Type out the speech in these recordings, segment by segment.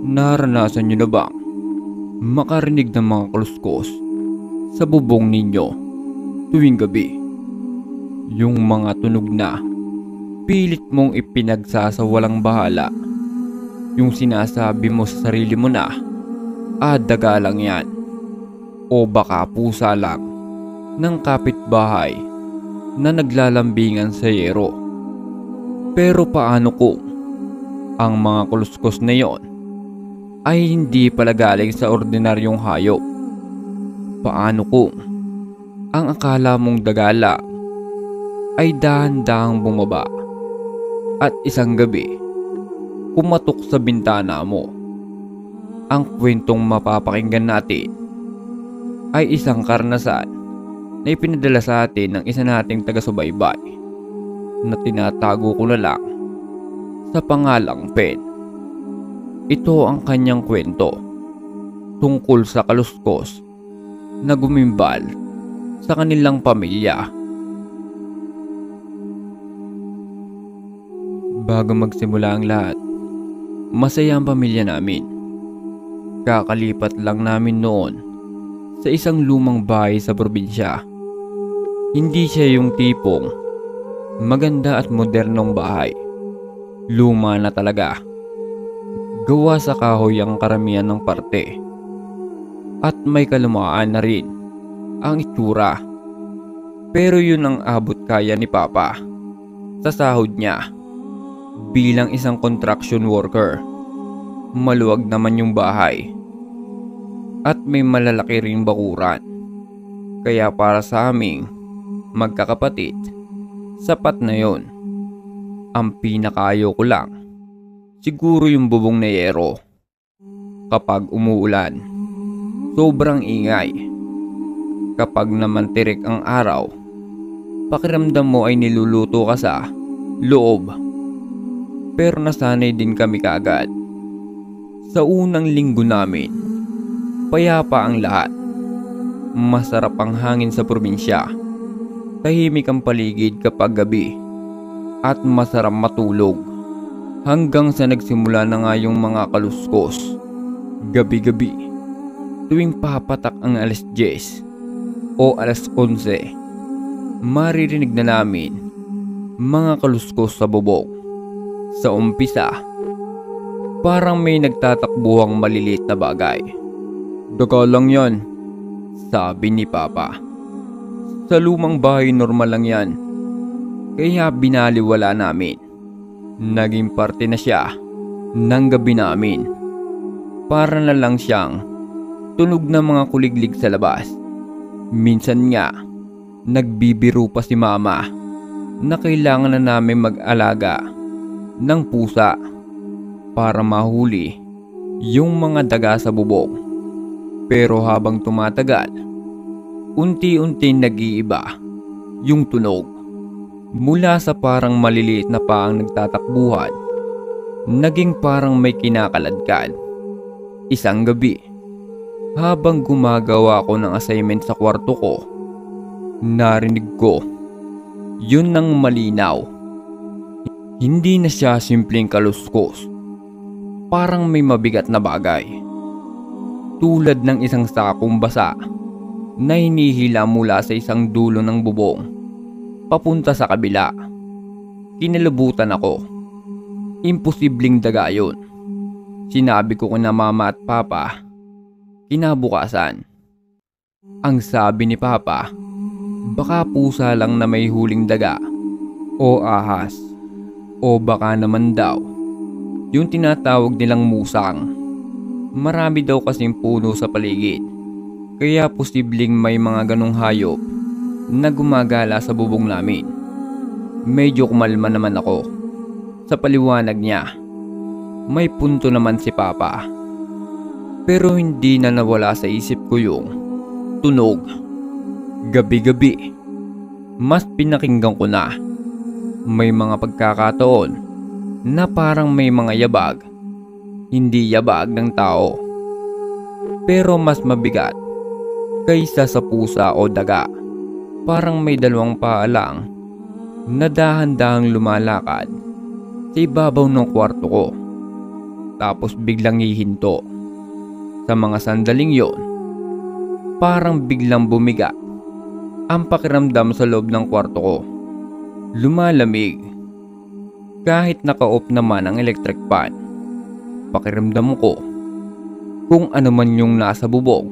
Naranasan nyo na bang makarinig ng mga kaluskos sa bubong ninyo tuwing gabi? Yung mga tunog na pilit mong ipinagsasawalang bahala. Yung sinasabi mo sa sarili mo na, daga lang yan. O baka pusa lang ng kapitbahay na naglalambingan sa yero. Pero paano kung ang mga kaluskos na yon ay hindi pala galing sa ordinaryong hayop? Paano kung ang akala mong daga lang ay dahan-dahang bumaba at isang gabi kumatok sa bintana mo? Ang kwentong mapapakinggan natin ay isang karanasan na ipinadala sa atin ng isa nating taga-subaybay na tinatago ko na lang sa pangalang Pen. Ito ang kanyang kwento tungkol sa kaluskos na gumimbal sa kanilang pamilya. Bago magsimula ang lahat, masaya ang pamilya namin. Kakalipat lang namin noon sa isang lumang bahay sa probinsya. Hindi siya yung tipong maganda at modernong bahay. Luma na talaga. Gawa sa kahoy ang karamihan ng parte. At may kalumaan na rin ang itsura. Pero yun ang abot kaya ni Papa sa sahod niya bilang isang construction worker. Maluwag naman yung bahay at may malalaki ring bakuran. Kaya para sa aming magkakapatid, sapat na yon. Ang pinakaayaw ko lang siguro yung bubong na yero. Kapag umuulan, sobrang ingay. Kapag naman tirik ang araw, pakiramdam mo ay niluluto ka sa loob. Pero nasanay din kami kaagad. Sa unang linggo namin, payapa ang lahat. Masarap ang hangin sa probinsya. Tahimik ang paligid kapag gabi. At masarap matulog. Hanggang sa nagsimula na nga yung mga kaluskos. Gabi-gabi, tuwing papatak ang alas 10 o alas 11, maririnig na namin mga kaluskos sa bubong. Sa umpisa, parang may nagtatakbuhang maliliit na bagay. Daga lang yan, sabi ni Papa. Sa lumang bahay normal lang yan. Kaya binaliwala namin. Naging parte na siya ng gabi namin. Para na lang siyang tunog ng mga kuliglig sa labas. Minsan nga, nagbibiro pa si Mama na kailangan na namin mag-alaga ng pusa para mahuli yung mga daga sa bubong. Pero habang tumatagal, unti-unti nag-iiba yung tunog. Mula sa parang maliliit na paang nagtatakbuhan, naging parang may kinakaladkad. Isang gabi, habang gumagawa ko ng assignment sa kwarto ko, narinig ko yun ng malinaw. Hindi na siya simpleng kaluskos. Parang may mabigat na bagay. Tulad ng isang sakong basa na hinihila mula sa isang dulo ng bubong papunta sa kabila. Kinalabutan ako. Imposibleng daga yun. Sinabi ko kina Mama at Papa. Kinabukasan, ang sabi ni Papa, baka pusa lang na may huling daga o ahas. O baka naman daw yung tinatawag nilang musang. Marami daw kasing puno sa paligid. Kaya posibleng may mga ganong hayop na gumagala sa bubong namin. Medyo kumalma naman ako sa paliwanag niya. May punto naman si Papa. Pero hindi na nawala sa isip ko yung tunog. Gabi-gabi, mas pinakinggan ko na. May mga pagkakataon na parang may mga yabag. Hindi yabag ng tao, pero mas mabigat kaysa sa pusa o daga. Parang may dalawang paa lang na dahan-dahang lumalakad sa ibabaw ng kwarto ko. tapos biglang hihinto. Sa mga sandaling yon, parang biglang bumiga ang pakiramdam sa loob ng kwarto ko. Lumalamig. Kahit naka-off naman ang electric fan, pakiramdam ko kung ano man yung nasa bubong.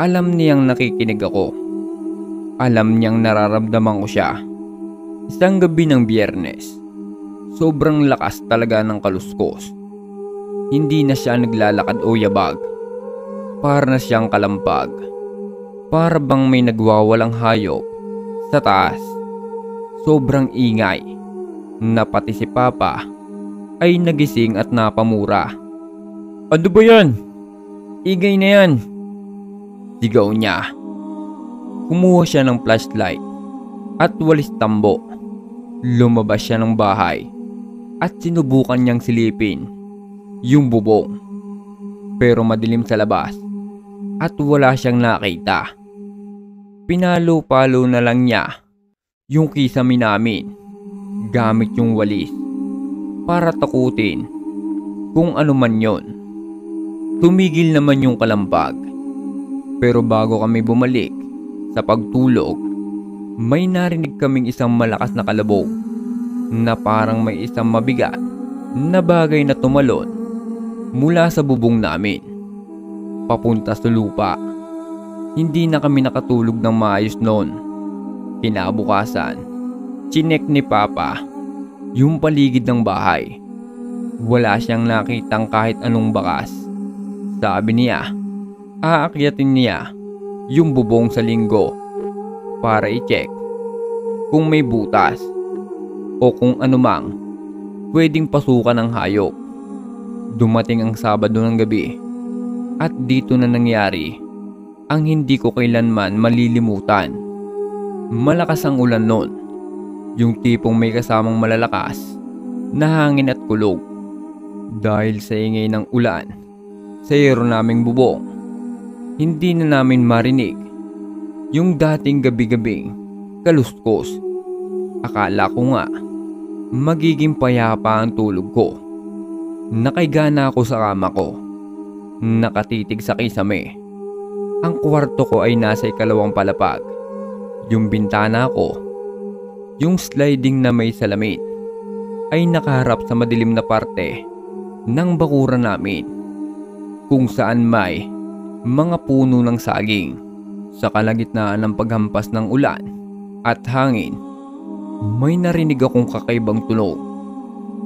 Alam niyang nakikinig ako. Alam niyang nararamdaman ko siya. Isang gabi ng Biyernes, sobrang lakas talaga ng kaluskos. Hindi na siya naglalakad o yabag. Para na siyang kalampag. Para bang may nagwawalang hayop sa taas. Sobrang ingay na pati si Papa ay nagising at napamura. "Ano ba yan? Ingay na yan!" sigaw niya. Kumuha siya ng flashlight at walis tambo. Lumabas siya ng bahay at sinubukan niyang silipin yung bubong. Pero madilim sa labas at wala siyang nakita. Pinalo-palo na lang niya yung kisame namin gamit yung walis para takutin kung ano man yon. Tumigil naman yung kalampag. Pero bago kami bumalik sa pagtulog, may narinig kaming isang malakas na kalabog na parang may isang mabigat na bagay na tumalon mula sa bubong namin papunta sa lupa. Hindi na kami nakatulog ng maayos noon. Kinabukasan, chinek ni Papa yung paligid ng bahay. Wala siyang nakitang kahit anong bakas. Sabi niya, aakyatin niya yung bubong sa linggo para i-check kung may butas o kung anumang pwedeng pasukan ng hayop. Dumating ang Sabado ng gabi at dito na nangyari ang hindi ko kailanman malilimutan. Malakas ang ulan noon, yung tipong may kasamang malalakas na hangin at kulog. Dahil sa ingay ng ulan sa yero naming bubong, hindi na namin marinig yung dating gabi-gabing kaluskos. Akala ko nga magiging payapa ang tulog ko. Nakaiga na ako sa kama ko, nakatitig sa kisame. Ang kwarto ko ay nasa ikalawang palapag. Yung bintana ko, yung sliding na may salamin, ay nakaharap sa madilim na parte ng bakuran namin, kung saan may mga puno ng saging. Sa kalagitnaan ng paghampas ng ulan at hangin, may narinig akong kakaibang tunog.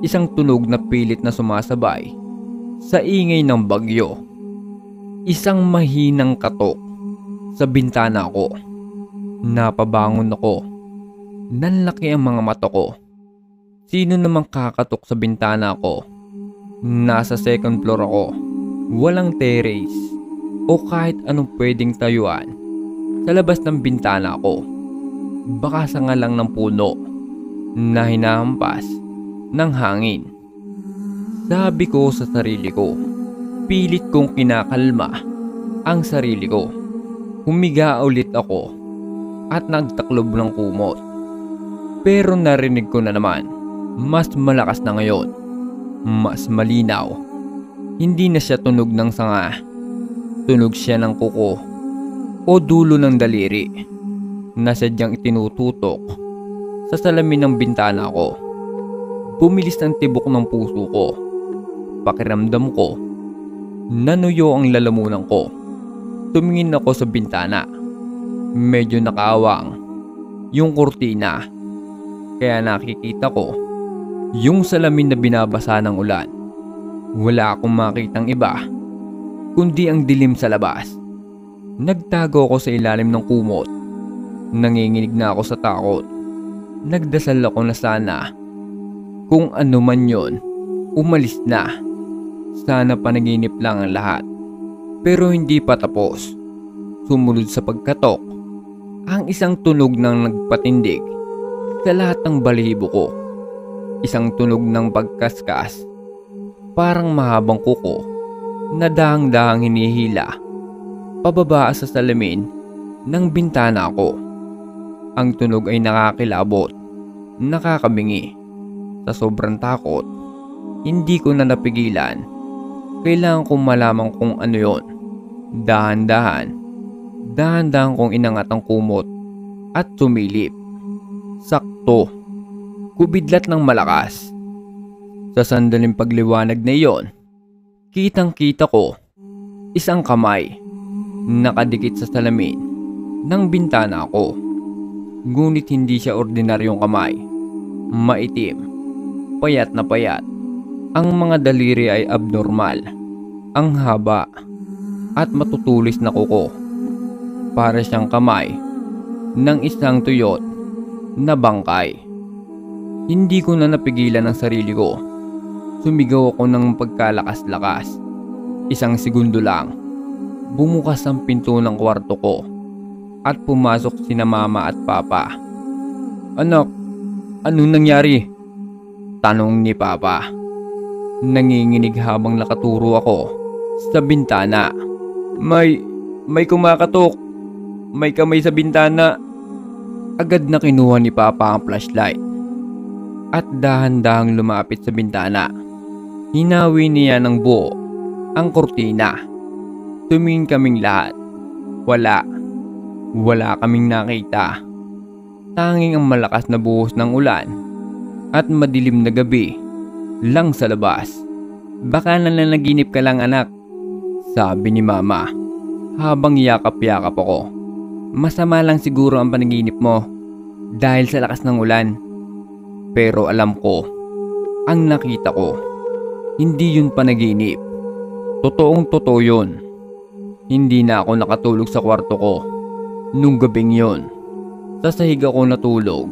Isang tunog na pilit na sumasabay sa ingay ng bagyo. Isang mahinang katok sa bintana ko. Napabangon ako. Nanlaki ang mga mata ko. Sino namang kakatok sa bintana ko? Nasa second floor ako. Walang terrace o kahit anong pwedeng tayuan sa labas ng bintana ko. Baka sanga lang ng puno na hinahampas ng hangin. Sabi ko sa sarili ko. Pilit kong kinakalma ang sarili ko. Humiga ulit ako at nagtaklob ng kumot. Pero narinig ko na naman, mas malakas na ngayon. Mas malinaw. Hindi na siya tunog ng sanga. Tunog siya ng kuko o dulo ng daliri na sadyang itinututok sa salamin ng bintana ko. Bumilis ang tibok ng puso ko. Pakiramdam ko, nanuyo ang lalamunan ko. Tumingin ako sa bintana. Medyo nakaawang yung kurtina. Kaya nakikita ko yung salamin na binabasa ng ulan. Wala akong makitang iba kundi ang dilim sa labas. Nagtago ako sa ilalim ng kumot. Nanginginig na ako sa takot. Nagdasal ako na sana kung ano man yon, umalis na. Sana panaginip lang ang lahat. Pero hindi pa tapos. Sumunod sa pagkatok ang isang tunog ng nagpatindig sa lahat ng balahibo ko. Isang tunog ng pagkaskas. Parang mahabang kuko na dahang-dahang hinihila pababa sa salamin ng bintana ko. Ang tunog ay nakakilabot, nakakabingi. Sa sobrang takot, hindi ko na napigilan Kailangan kong malaman kung ano yon. Dahan-dahan kong inangat ang kumot at sumilip. Sakto, kubidlat ng malakas. Sa sandaling pagliwanag na iyon, kitang-kita ko isang kamay nakadikit sa salamin ng bintana ko. Ngunit hindi siya ordinaryong kamay. Maitim, payat na payat. Ang mga daliri ay abnormal. Ang haba at matutulis na kuko. Para siyang kamay ng isang tuyot na bangkay. Hindi ko na napigilan ang sarili ko. Sumigaw ako ng pagkalakas-lakas. Isang segundo lang, bumukas ang pinto ng kwarto ko at pumasok sina mama at papa. "Anak, anong nangyari?" tanong ni papa. Nanginginig habang nakaturo ako sa bintana. May kumakatok. May kamay sa bintana." Agad na kinuha ni papa ang flashlight at dahan-dahang lumapit sa bintana. Hinawi niya ng buo ang kurtina. Tumingin kaming lahat. Wala kaming nakita. Tanging ang malakas na buhos ng ulan at madilim na gabi lang sa labas. "Baka nananaginip ka lang, anak," sabi ni mama habang yakap-yakap ako. "Masama lang siguro ang panaginip mo dahil sa lakas ng ulan." Pero alam ko, ang nakita ko, hindi yun panaginip. Totoong totoo yun. Hindi na ako nakatulog sa kwarto ko nung gabing yun. Sa sahig ako natulog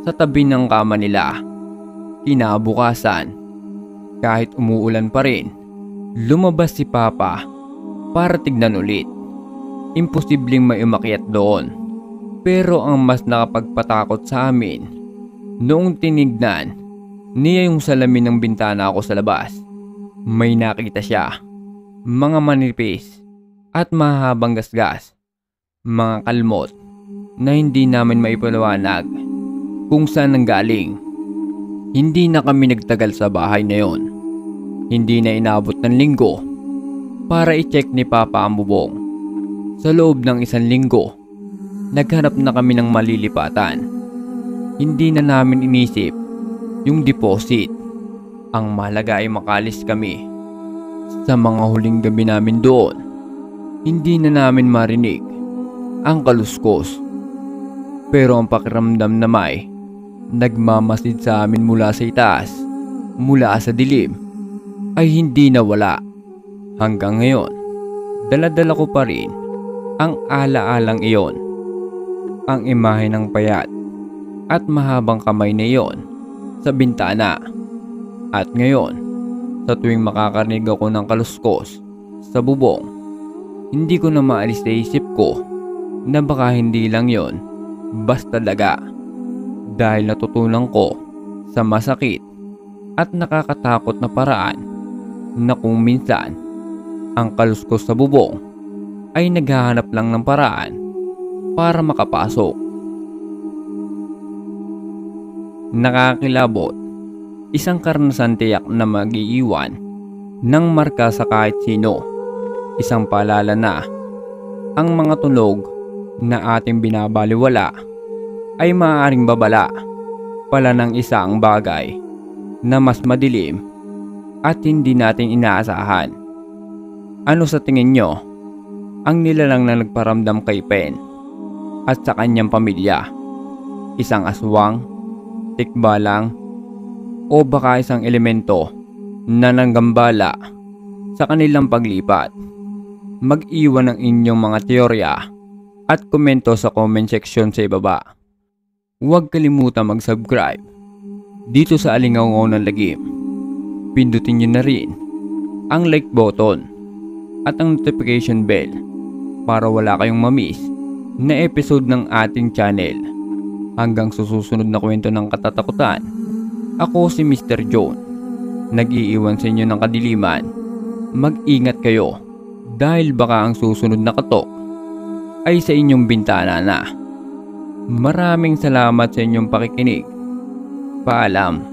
sa tabi ng kama nila. Kinabukasan, kahit umuulan pa rin, lumabas si papa para tignan ulit. Imposibleng may umakyat doon. Pero ang mas nakapagpatakot sa amin, noong tinignan niya yung salamin ng bintana ko sa labas, may nakita siya. Mga manipis at mahabang gasgas. Mga kalmot na hindi namin maipaliwanag kung saan nanggaling. Hindi na kami nagtagal sa bahay na yon. Hindi na inabot ng linggo para i-check ni papa ang bubong. Sa loob ng 1 linggo, naghanap na kami ng malilipatan. Hindi na namin inisip yung deposit. Ang mahalaga ay makalis kami. Sa mga huling gabi namin doon, hindi na namin marinig ang kaluskos. Pero ang pakiramdam na may nagmamasid sa amin mula sa itaas, mula sa dilim, ay hindi nawala. Hanggang ngayon, dala-dala ko pa rin ang ala-alang iyon. Ang imahe ng payat at mahabang kamay na iyon sa bintana. At ngayon, sa tuwing makakarinig ako ng kaluskos sa bubong, hindi ko na maalis sa isip ko na baka hindi lang yon basta daga. Dahil natutunan ko sa masakit at nakakatakot na paraan na kung minsan ang kaluskos sa bubong ay naghahanap lang ng paraan para makapasok. Nakakilabot, isang karanasan tiyak na mag-iiwan ng marka sa kahit sino. Isang paalala na ang mga tunog na ating binabaliwala ay maaaring babala pala ng isang bagay na mas madilim at hindi natin inaasahan. Ano sa tingin nyo ang nilalang na nagparamdam kay Pen at sa kanyang pamilya? Isang aswang, tikbalang, o baka isang elemento na nanggambala sa kanilang paglipat? Mag-iwan ng inyong mga teorya at komento sa comment section sa ibaba. Huwag kalimutan mag-subscribe dito sa Alingaw ng Lagim. Pindutin nyo na rin ang like button at ang notification bell para wala kayong mamiss na episode ng ating channel. Hanggang sa susunod na kwento ng katatakutan, ako si Mr. John, nag-iiwan sa inyo ng kadiliman. Mag-ingat kayo dahil baka ang susunod na katok ay sa inyong bintana na. Maraming salamat sa inyong pakikinig. Paalam.